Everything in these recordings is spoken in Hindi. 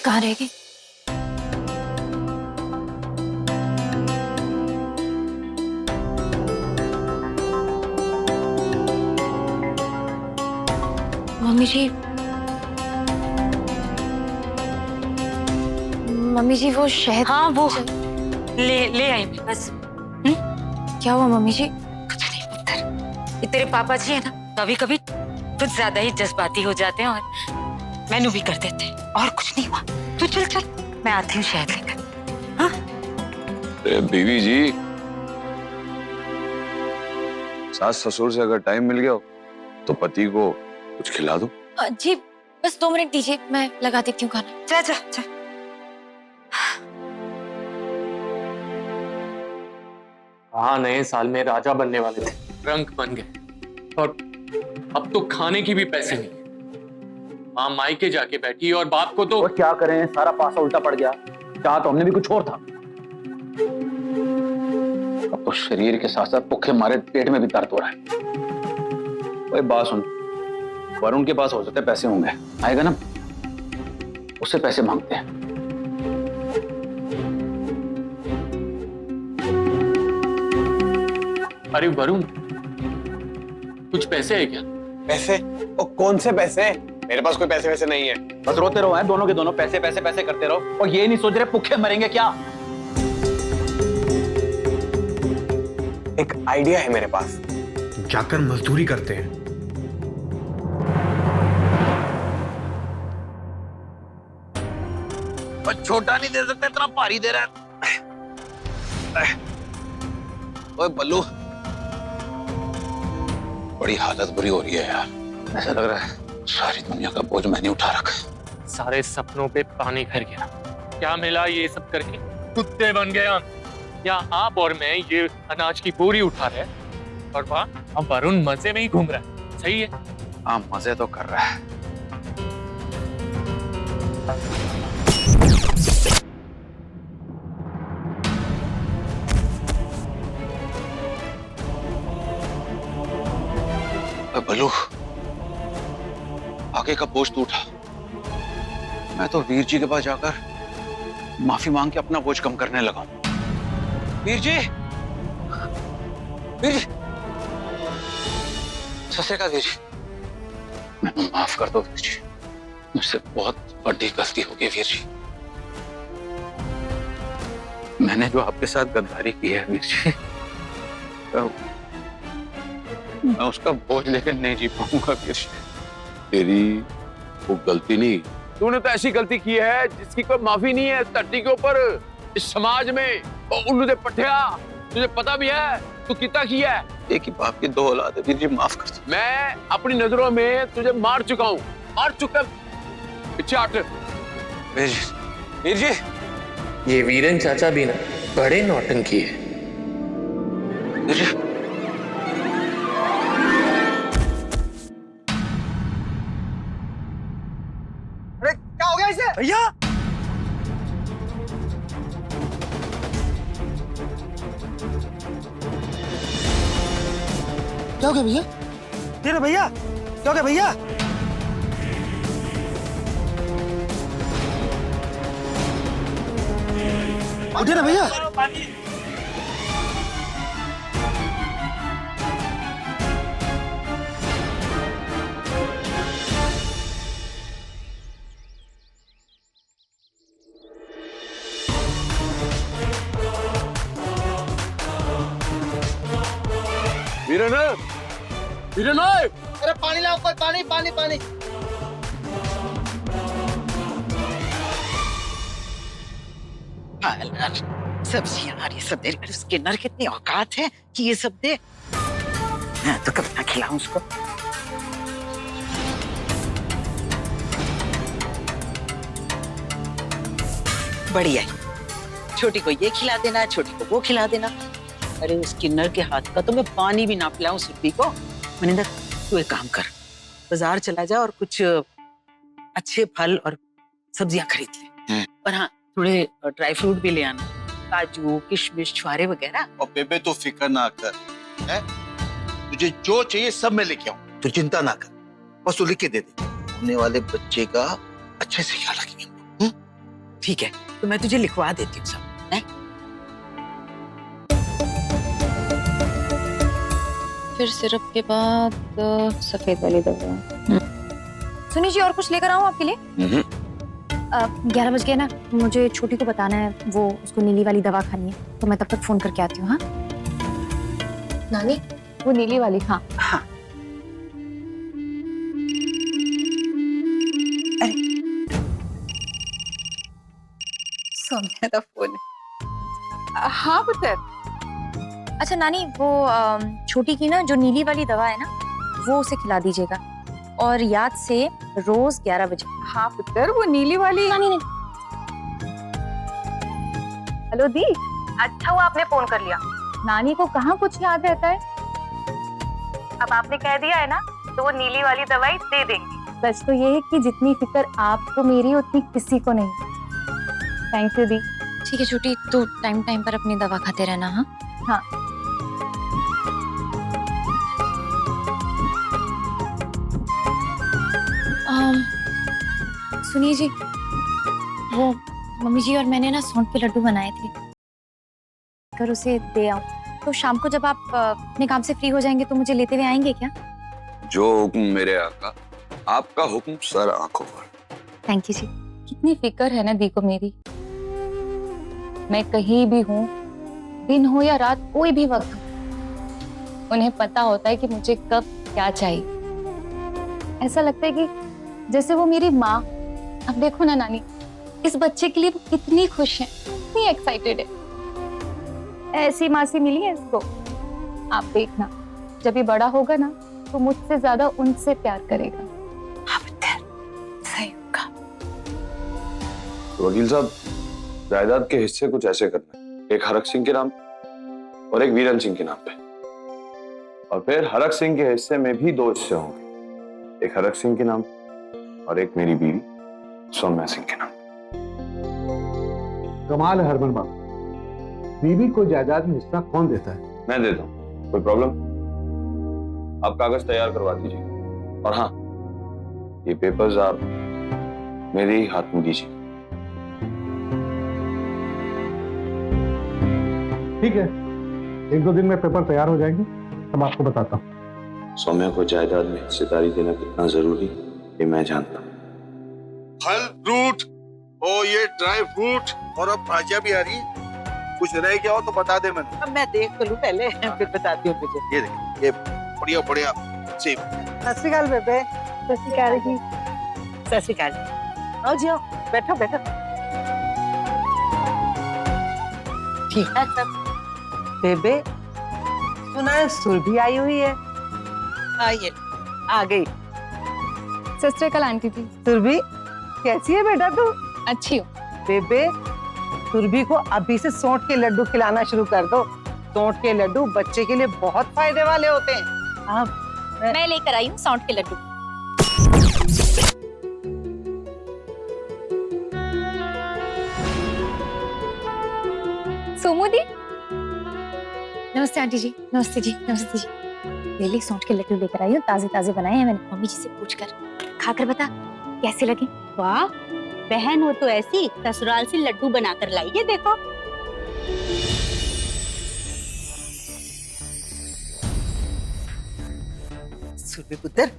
कहाँ रह गई? मम्मी जी, मम्मी जी वो शहद। हाँ वो ले आई मैं बस। क्या हुआ मम्मी जी? कुछ नहीं पुत्र, ये तेरे पापा जी है ना, कभी कभी कुछ ज्यादा ही जज्बाती हो जाते हैं और मैनू भी कर देते हैं। और कुछ नहीं हुआ, तू चल चल, मैं आती हूँ शहद लेकर। हाँ बीवी जी, सास ससुर से अगर टाइम मिल गया हो तो पति को कुछ खिला दो। जी बस 2 मिनट दीजिए, मैं लगा देती हूँ खाना। जा जा जा। हाँ, नए साल में राजा बनने वाले थे, रंक बन गए और अब तो खाने की भी पैसे नहीं है। माँ मायके जाके बैठी और बाप को तो और क्या करें, सारा पासा उल्टा पड़ गया। चाह तो हमने भी कुछ और था। अब तो शरीर के साथ साथ भूखे मारे पेट में भी दर्द हो रहा है। कोई बात सुन, वरुण के पास हो सकते पैसे होंगे, आएगा ना, उससे पैसे मांगते हैं। अरे वरुण, कुछ पैसे है क्या? पैसे? और कौन से पैसे? मेरे पास कोई पैसे वैसे नहीं है। बस रोते रहो हैं दोनों के दोनों, पैसे पैसे पैसे करते रहो और ये नहीं सोच रहे भूखे मरेंगे क्या। एक आइडिया है मेरे पास। जाकर मजदूरी करते हैं। छोटा नहीं दे सकते, इतना भारी दे रहा है। ओए बल्लू, बड़ी हालत बुरी हो रही है यार। ऐसा लग रहा है सारी दुनिया का बोझ मैंने उठा रखा है। सारे सपनों पे पानी भर गया। क्या मिला ये सब करके? कुत्ते बन गए हम। यहाँ आप और मैं ये अनाज की बोरी उठा रहे हैं और वहाँ वरुण मजे में ही घूम रहा है। सही है? हाँ, मजे तो कर रहा है। बल्लू, आगे का बोझ तो उठा। मैं तो वीर जी के पास जाकर माफी मांग के अपना बोझ कम करने लगा। वीर जी, वीर जी, ससे का वीर जी, मैं माफ कर दो वीर जी, मुझसे बहुत बड़ी गलती हो गई वीर जी। मैंने जो आपके साथ गद्दारी की है वीर जी, मैं उसका बोझ लेकर नहीं जी पाऊंगा वीर जी। तेरी वो गलती नहीं, तूने तो ऐसी गलती की है जिसकी कोई माफी नहीं है इस धरती के ऊपर, इस समाज में। और उल्लू दे पट्टिया, तुझे पता भी है तू कितना किया है। एक ही बाप की 2 औलाद है वीर जी, माफ कर दो। मैं अपनी नजरों में तुझे मार चुका हूँ, मार चुका। पीछे हट। वीर जी, वीर जी, ये वीरन चाचा भी ना बड़े नौटंकी है। वीर जी, क्या हो गया इसे? भैया क्या हो गया भैया? ये भैया क्या हो गया भैया? उठिए ना भैया। वीरन, वीरन, अरे पानी लाओ, कोई पानी पानी पानी। सब्जियां और ये सब दे। उसके नर कितनी औकात है कि ये सब दे। मैं तो कब ना खिलाऊं उसको। बढ़िया, छोटी को ये खिला देना, छोटी को वो खिला देना। अरे उस किन्नर के हाथ का तो मैं पानी भी ना पिलाऊं सुप्पी को। मनिंदर, तू एक काम कर, बाजार चला जा और कुछ अच्छे फल और सब्जियां खरीद ले। और हाँ, थोड़े ड्राई फ्रूट भी ले आना, काजू, किशमिश, छुहारे वगैरह। और बेबे तो फिक्र ना कर, है? तुझे जो चाहिए सब मैं लेके आऊं, तू चिंता ना कर, बस तू लिख के दे दे। होने वाले बच्चे का अच्छे से ख्याल रखेंगे। ठीक है, तो मैं तुझे लिखवा देती हूँ सब। है? फिर सिरप के बाद सफेद वाली दवा। सुनी जी, और कुछ लेकर आऊं आपके लिए? 11 बज गए ना, मुझे छोटी को बताना है, वो उसको नीली वाली दवा खानी है, तो मैं तब तक फोन करके आती हूँ। हाँ नानी, वो नीली वाली। हाँ हाँ। अरे सोनिया का फोन है। हाँ पुत्र। अच्छा नानी, वो छोटी की ना जो नीली वाली दवा है ना, वो उसे खिला दीजिएगा, और याद से रोज 11 बजे। हाँ पुत्र, वो नीली वाली। नानी नहीं। हेलो दी, अच्छा हुआ आपने फोन कर लिया। नानी को कहाँ कुछ याद रहता है। अब आपने कह दिया है ना, तो वो नीली वाली दवाई दे देंगी। सच तो ये है कि जितनी फिक्र आपको मेरी, उतनी किसी को नहीं। थैंक यू दी। ठीक है छोटी, तू टाइम टाइम पर अपनी दवा खाते रहना। हाँ हाँ। सुनिए जी, वो मम्मी जी और मैंने ना सौंठ के लड्डू बनाए थे, कर उसे दे आऊं। तो शाम को जब आप अपने काम से फ्री हो जाएंगे तो मुझे लेते हुए आएंगे क्या? जो हुक्म मेरे आका, आपका हुक्म सर आंखों पर। थैंक यू जी। कितनी फिक्र है ना दी को मेरी। मैं कहीं भी हूँ, दिन हो या रात, कोई भी वक्त हो, उन्हें पता होता है कि मुझे कब क्या चाहिए। ऐसा लगता है कि जैसे वो मेरी माँ। अब देखो ना नानी, इस बच्चे के लिए वो कितनी खुश है, कितनी एक्साइटेड है। ऐसी माँ से मिली है इसको। आप देखना, जब ये बड़ा होगा ना, तो मुझसे ज्यादा उनसे प्यार करेगा। हाँ पुत्र, सही होगा। तो वकील साहब, जायदाद के हिस्से कुछ ऐसे करना है, एक हरक सिंह के नाम और एक वीरन सिंह के नाम पे, और फिर हरक सिंह के हिस्से में भी 2 हिस्से होंगे, एक हरक सिंह के नाम और एक मेरी बीवी सौम्या सिंह के नाम। कमाल है हरमन बाबू, बीवी को जायदाद में हिस्सा कौन देता है? मैं देता हूँ, कोई प्रॉब्लम? आप कागज तैयार करवा दीजिए, और हाँ, ये पेपर्स आप मेरे ही हाथ में दीजिए। ठीक है, 1-2 दिन में पेपर तैयार हो जाएंगे, तब आपको बताता हूँ। सौम्या को जायदाद में हिस्सेदारी देना कितना जरूरी, ये मैं जानता हूँ। फल फ्रूट और ये ड्राई फ्रूट और अब भाजिया भी आ रही। कुछ रह गया हो तो बता दे। मैंने अब मैं देख तो लूं पहले, फिर बताती हूँ तुझे। ये देख, ये बढ़िया बढ़िया सेब। सत श्री अकाल बेबे। सत श्री अकाल जी। सत श्री अकाल। आओ जी, आओ, बैठो बैठो। ठीक है सब। बेबे, सुना है सुरभि आई हुई है। आइए, आ गई। सत श्री अकाल आंटी जी। सुरभि, कैसी है बेटा तू? अच्छी हो। बेबे, सुरभि को अभी से सौंठ के लड्डू खिलाना शुरू कर दो। सौंठ के लड्डू बच्चे के लिए बहुत फायदे वाले होते हैं। अब मैं लेकर आई हूँ सौंठ के लड्डू। सोमू दी। नमस्ते आंटी जी। नमस्ते जी। नमस्ते जी। ले ली, सौंठ के लड्डू लेकर आई हूँ, ताजे ताजे बनाए हैं मैंने मम्मी जी से पूछकर। खाकर बता कैसे लगे। वाह, बहन हो तो ऐसी ससुराल से लड्डू बनाकर लाई है, देखो। सुरभि पुत्र,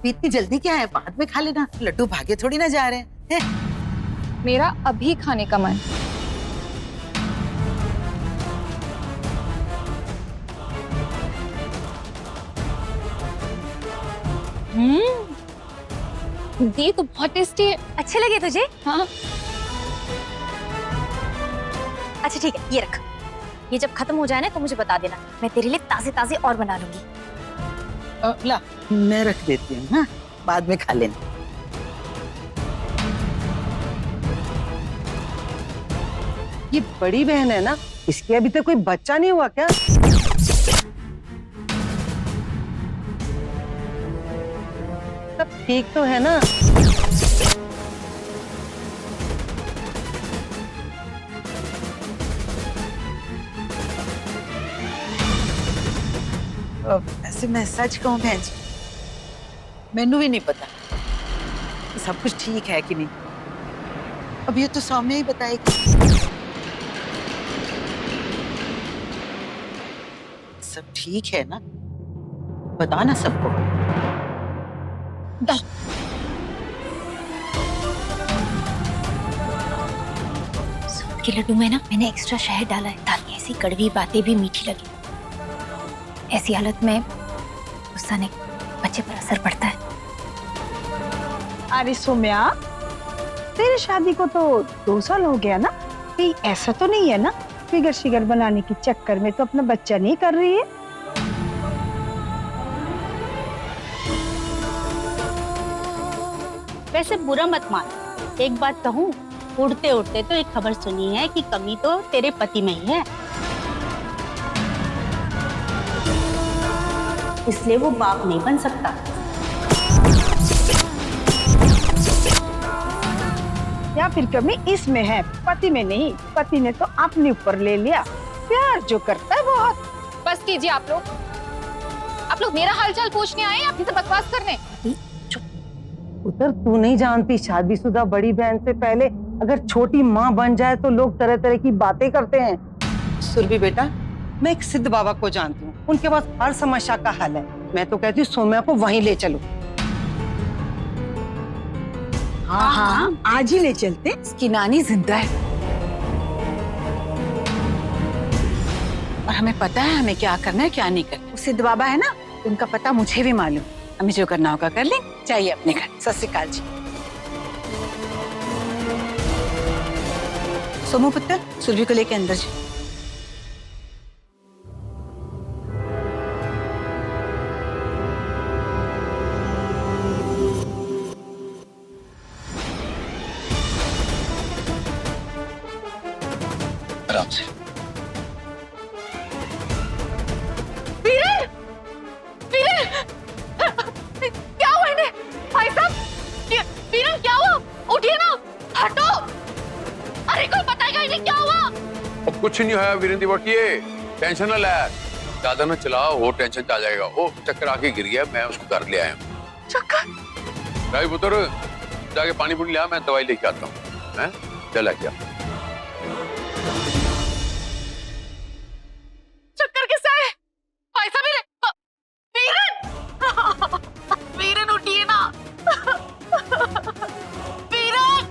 इतनी जल्दी क्या है? बाद में खा लेना, लड्डू भागे थोड़ी ना जा रहे हैं। मेरा अभी खाने का मन। दी तो बहुत टेस्टी है। अच्छे लगे तुझे? हाँ। अच्छा ठीक है, ये रख। ये जब खत्म हो जाए ना तो मुझे बता देना, मैं तेरे लिए ताजे ताजे और बना लूंगी। ला, मैं रख देती हूँ। हाँ, बाद में खा लेना। ये बड़ी बहन है ना, इसके अभी तक कोई बच्चा नहीं हुआ क्या? सब ठीक तो है ना? ऐसे मैं सच कहूं बहन जी, मैनू भी नहीं पता कि सब कुछ ठीक है कि नहीं। अब ये तो सामने ही बताएगी। सब ठीक है ना? बता ना सबको। सूप के लड्डू में ना मैंने एक्स्ट्रा शहद डाला है ताकि ऐसी कड़वी बातें भी मीठी लगे। ऐसी हालत में गुस्सा नहीं, बच्चे पर असर पड़ता है। अरे सोम्या, तेरी शादी को तो 2 साल हो गया ना? कहीं ऐसा तो नहीं है ना फिगर शिगर बनाने के चक्कर में तो अपना बच्चा नहीं कर रही है? वैसे बुरा मत मान, एक बात कहूँ, उड़ते उड़ते तो एक खबर सुनी है कि कमी तो तेरे पति में ही है, इसलिए वो बाप नहीं बन सकता। या फिर कमी इसमें है, पति में नहीं। पति ने तो अपने ऊपर ले लिया, प्यार जो करता है बहुत। बस कीजिए आप लोग मेरा हालचाल पूछने आए या फिर से बकवास करने? उधर तू नहीं जानती, शादीशुदा बड़ी बहन से पहले अगर छोटी माँ बन जाए तो लोग तरह तरह की बातें करते हैं। सुरभि बेटा, मैं एक सिद्ध बाबा को जानती हूँ, उनके पास हर समस्या का हल है। मैं तो कहती हूँ सोम्या को वहीं ले चलो। हाँ हाँ, आज ही ले चलते। इसकी नानी जिंदा है और हमें पता है हमें क्या करना है क्या नहीं करना। वो सिद्ध बाबा है ना, उनका पता मुझे भी मालूम। हमें जो करना होगा कर लें। चाहिए अपने घर। सत श्री अकाल जी। सोमू पुत्र, सुरभि को लेके अंदर जी। आराम से। क्या हुआ इन्हें? भाई साहब, वीरन क्या हुआ? उठिए ना, हटो। अरे कोई बताएगा इन्हें क्या हुआ? अब कुछ नहीं है वीरेंद्र, बटिए टेंशन ना ले, ज्यादा ना चलाओ, वो टेंशन आ जाएगा। वो चक्कर आके गिर गया, मैं उसको घर ले आया हूँ। चक्कर? भाई पुत्र, जाके पानी पूरी लिया, मैं दवाई लेके आता हूँ। हैं? चला क्या? चक्कर किससे है? भाई साहब वीरन! वीरन उठिए ना। वीरन!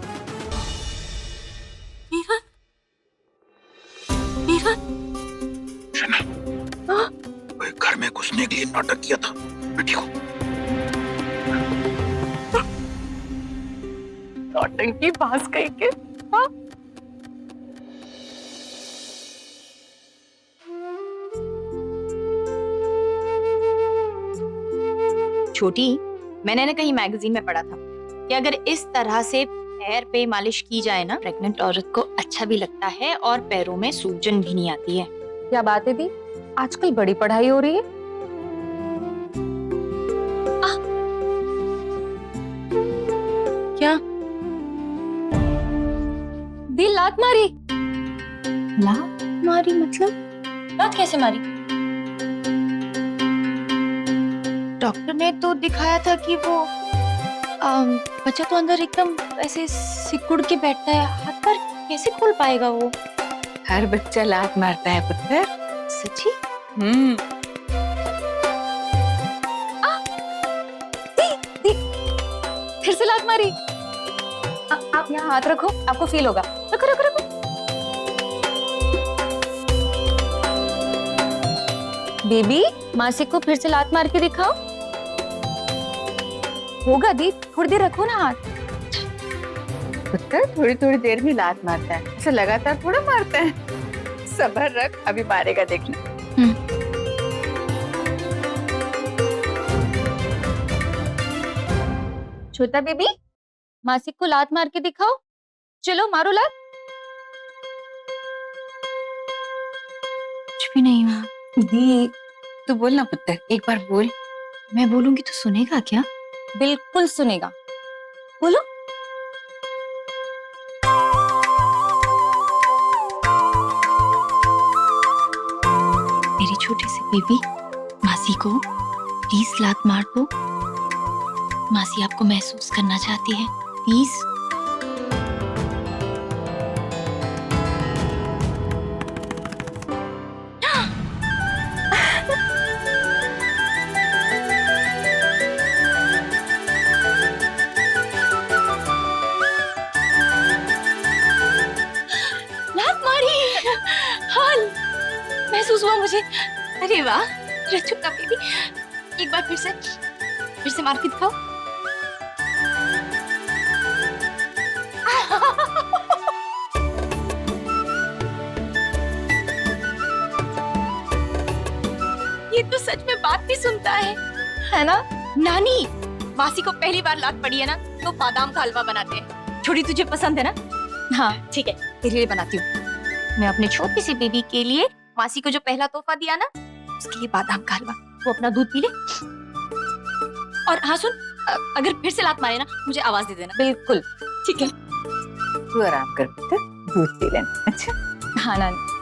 वीरन! वीरन! वो घर में घुसने के लिए नाटक किया था। मैं ठीक हूँ। नौटंकी पास कहीं के। हाँ? छोटी, मैंने ना कहीं मैगजीन में पढ़ा था कि अगर इस तरह से पैर पे मालिश की जाए ना, प्रेग्नेंट औरत को अच्छा भी लगता है और पैरों में सूजन भी नहीं आती है। क्या बात है दी, आजकल बड़ी पढ़ाई हो रही है। क्या दी लात मारी? लात मारी मतलब? लात कैसे मारी? डॉक्टर ने तो दिखाया था कि वो बच्चा तो अंदर एकदम ऐसे सिकुड़ के बैठता है, हाथ पर कैसे खोल पाएगा वो? हर बच्चा लात मारता है पुत्र। सच्ची? दी, फिर से लात मारी। आप यहाँ हाथ रखो, आपको फील होगा। रखो रखो रखो। बेबी, मासी को फिर से लात मार के दिखाओ। होगा दी, थोड़ी देर रखो ना हाथ। पुत्र थोड़ी थोड़ी देर में लात मारता है, ऐसे लगातार थोड़ा मारता है। सब्र रख, अभी मारेगा देखना। छोटा बेबी, मासी को लात मार के दिखाओ। चलो मारो लात। कुछ भी नहीं हुआ। दी, तू बोल ना पुत्र, एक बार बोल। मैं बोलूंगी तो सुनेगा क्या? बिल्कुल सुनेगा, बोलो। मेरी छोटी सी बेबी, मासी को प्लीज लात मार दो। मासी आपको महसूस करना चाहती है, प्लीज। अरे वाह, रज्जू का बेबी। एक बार फिर से मार के दिखाओ। ये तो सच में बात भी सुनता है ना? नानी, मासी को पहली बार लात पड़ी है ना, तो बादाम का हलवा बनाते हैं। छोटी तुझे पसंद है ना? हाँ ठीक है, तेरे लिए बनाती हूँ। मैं अपने छोटी सी बेबी के लिए मासी को जो पहला तोहफा दिया ना, उसके लिए बादाम का हलवा। वो अपना दूध पी ले। और हाँ सुन, अगर फिर से लात मारे ना, मुझे आवाज दे देना। बिल्कुल। ठीक है। तू आराम कर बेटा, दूध पी लेना। अच्छा? हाँ नानी।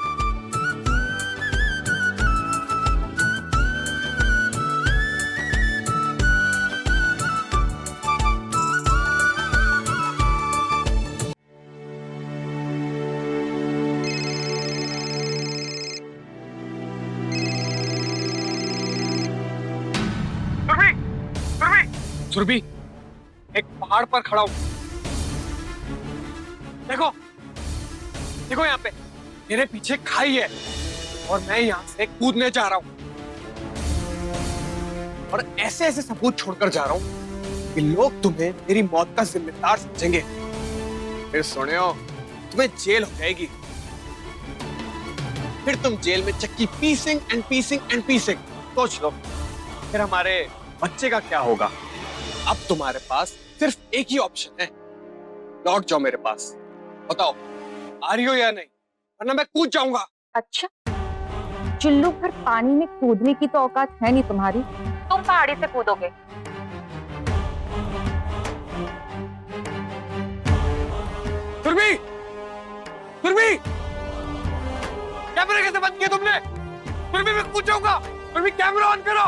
सुरभि, एक पहाड़ पर खड़ा हूं। देखो देखो, यहाँ पे मेरे पीछे खाई है और मैं यहाँ से कूदने जा रहा हूँ, और ऐसे ऐसे सबूत छोड़कर जा रहा हूँ कि लोग तुम्हें मेरी मौत का जिम्मेदार समझेंगे। फिर सुनियो, तुम्हें जेल हो जाएगी। फिर तुम जेल में चक्की पीसिंग एंड पीसिंग एंड पीसिंग। सोच लो, फिर हमारे बच्चे का क्या होगा? अब तुम्हारे पास सिर्फ एक ही ऑप्शन है, लौट जाओ मेरे पास। बताओ, आ रही हो या नहीं, वरना मैं कूद जाऊंगा। अच्छा, चुल्लू भर पानी में कूदने की तो औकात है नहीं तुम्हारी, तुम पहाड़ी से कूदोगे। सुरभि, सुरभि, कैमरे कैसे बंद किए तुमने? सुरभि, मैं कूद जाऊंगा। सुरभि, कैमरा ऑन करो।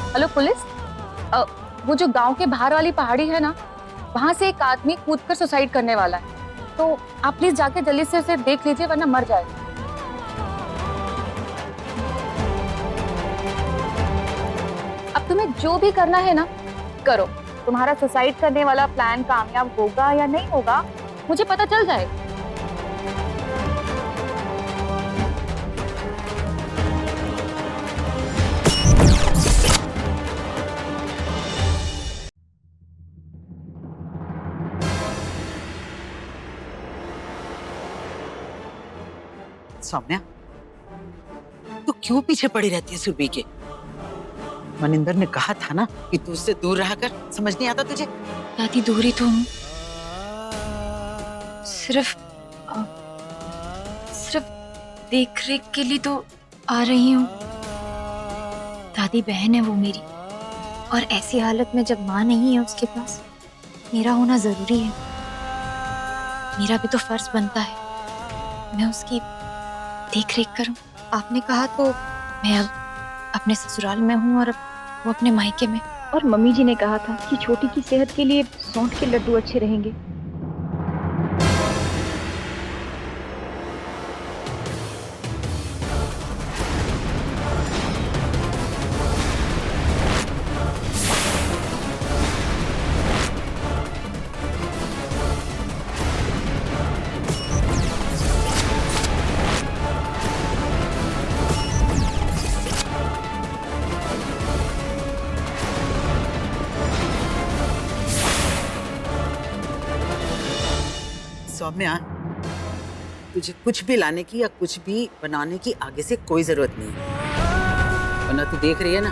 हेलो पुलिस, वो जो गांव के बाहर वाली पहाड़ी है ना, वहां से एक आदमी कूदकर सुसाइड करने वाला है, तो आप प्लीज जाके जल्दी से उसे देख लीजिए, वरना मर जाएगा। अब तुम्हें जो भी करना है ना, करो। तुम्हारा सुसाइड करने वाला प्लान कामयाब होगा या नहीं होगा, मुझे पता चल जाएगा। सौम्या, तू क्यों पीछे पड़ी रहती है सुरभि के? मनिंदर ने कहा था ना कि तू उससे दूर रहा कर। समझ नहीं आता तुझे? दादी, दूरी तो हूँ, सिर्फ देख रेख के लिए तो आ रही हूँ। दादी बहन है वो मेरी, और ऐसी हालत में जब माँ नहीं है उसके पास, मेरा होना जरूरी है। मेरा भी तो फर्ज बनता है मैं उसकी देख रेख करूं। आपने कहा तो मैं अब अपने ससुराल में हूँ और वो अपने मायके में। और मम्मी जी ने कहा था कि छोटी की सेहत के लिए सौंठ के लड्डू अच्छे रहेंगे। सौम्या, तुझे कुछ भी लाने की या कुछ भी बनाने की आगे से कोई जरूरत नहीं है, वरना तू देख रही है ना,